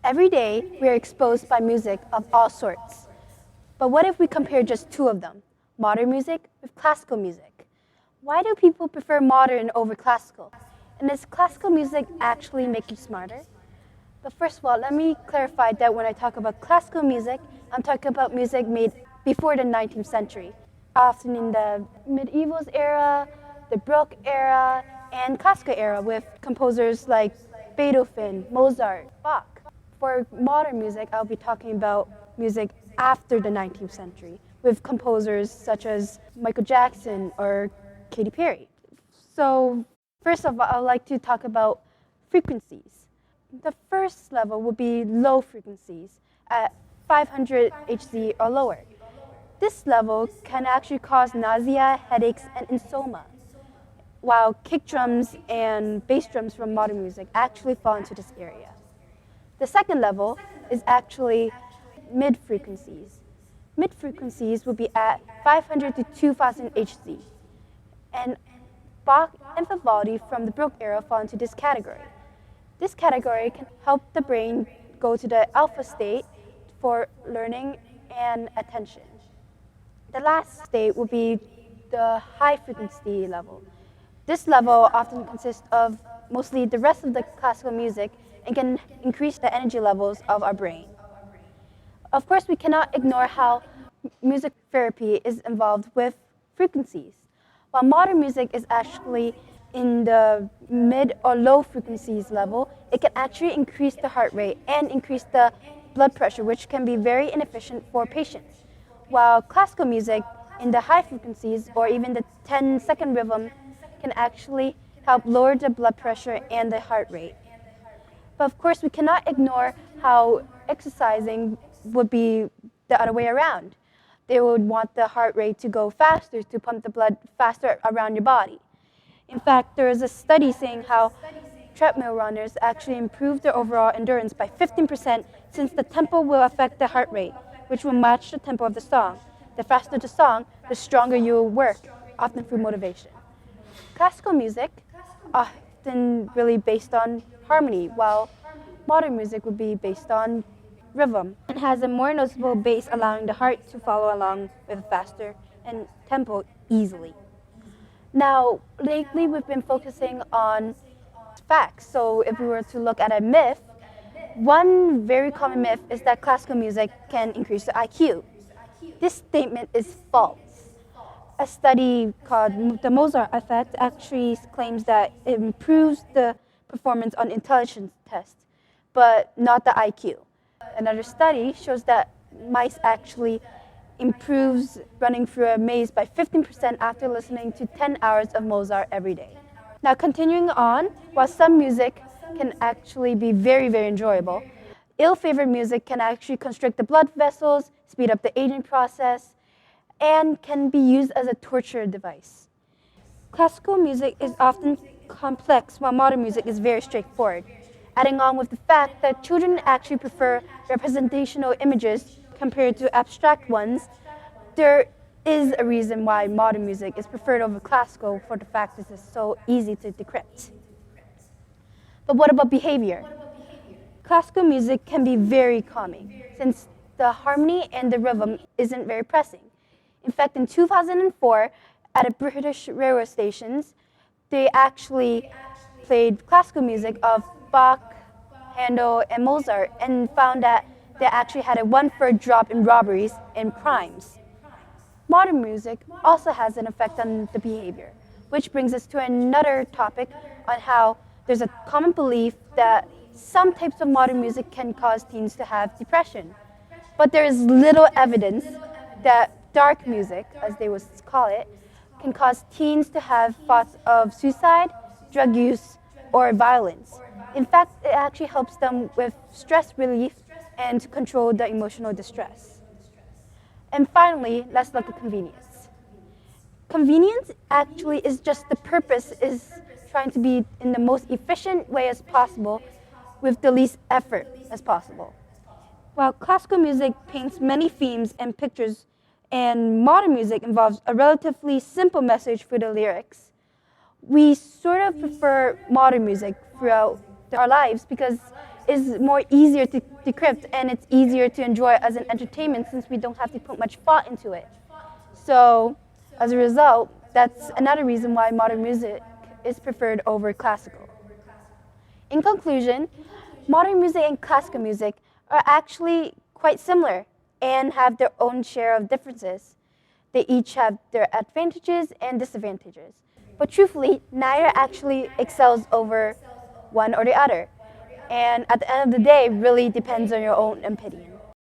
Every day, we are exposed by music of all sorts. But what if we compare just two of them, modern music with classical music? Why do people prefer modern over classical? And does classical music actually make you smarter? But first of all, let me clarify that when I talk about classical music, I'm talking about music made before the 19th century, often in the medieval era, the Baroque era, and classical era with composers like Beethoven, Mozart, Bach. For modern music, I'll be talking about music after the 19th century with composers such as Michael Jackson or Katy Perry. So first of all, I would like to talk about frequencies. The first level would be low frequencies at 500 Hz or lower. This level can actually cause nausea, headaches, and insomnia, while kick drums and bass drums from modern music actually fall into this area. The second level is actually mid-frequencies. Mid-frequencies will be at 500 to 2000 Hz, and Bach and Vivaldi from the Baroque era fall into this category. This category can help the brain go to the alpha state for learning and attention. The last state will be the high frequency level. This level often consists of mostly the rest of the classical music and can increase the energy levels of our brain. Of course, we cannot ignore how music therapy is involved with frequencies. While modern music is actually in the mid or low frequencies level, it can actually increase the heart rate and increase the blood pressure, which can be very inefficient for patients. While classical music in the high frequencies or even the 10-second rhythm can actually help lower the blood pressure and the heart rate. But of course, we cannot ignore how exercising would be the other way around. They would want the heart rate to go faster, to pump the blood faster around your body. In fact, there is a study saying how treadmill runners actually improve their overall endurance by 15% since the tempo will affect the heart rate, which will match the tempo of the song. The faster the song, the stronger you will work, often through motivation. Classical music often really based on harmony, while modern music would be based on rhythm and has a more noticeable bass, allowing the heart to follow along with faster and tempo easily. Now, lately we've been focusing on facts. So if we were to look at a myth, one very common myth is that classical music can increase the IQ. This statement is false. A study called the Mozart effect actually claims that it improves the performance on intelligence tests, but not the IQ. Another study shows that mice actually improves running through a maze by 15% after listening to 10 hours of Mozart every day. Now continuing on, while some music can actually be very, very enjoyable, ill-favored music can actually constrict the blood vessels, speed up the aging process, and can be used as a torture device. Classical music is often complex, while modern music is very straightforward. Adding on with the fact that children actually prefer representational images compared to abstract ones, there is a reason why modern music is preferred over classical for the fact that it's so easy to decrypt. But what about behavior? Classical music can be very calming since the harmony and the rhythm isn't very pressing. In fact, in 2004, at a British railway stations, they actually played classical music of Bach, Handel, and Mozart, and found that they actually had a 1/3 drop in robberies and crimes. Modern music also has an effect on the behavior, which brings us to another topic on how there's a common belief that some types of modern music can cause teens to have depression. But there is little evidence that dark music, as they would call it, can cause teens to have thoughts of suicide, drug use, or violence. In fact, it actually helps them with stress relief and to control the emotional distress. And finally, let's look at convenience. Convenience actually is just the purpose is trying to be in the most efficient way as possible with the least effort as possible. While classical music paints many themes and pictures, and modern music involves a relatively simple message for the lyrics, we sort of prefer modern music throughout our lives because is more easier to decrypt, and it's easier to enjoy as an entertainment since we don't have to put much thought into it. So as a result, that's another reason why modern music is preferred over classical. In conclusion, modern music and classical music are actually quite similar and have their own share of differences. They each have their advantages and disadvantages. But truthfully, neither actually excels over one or the other. And at the end of the day, it really depends on your own opinion.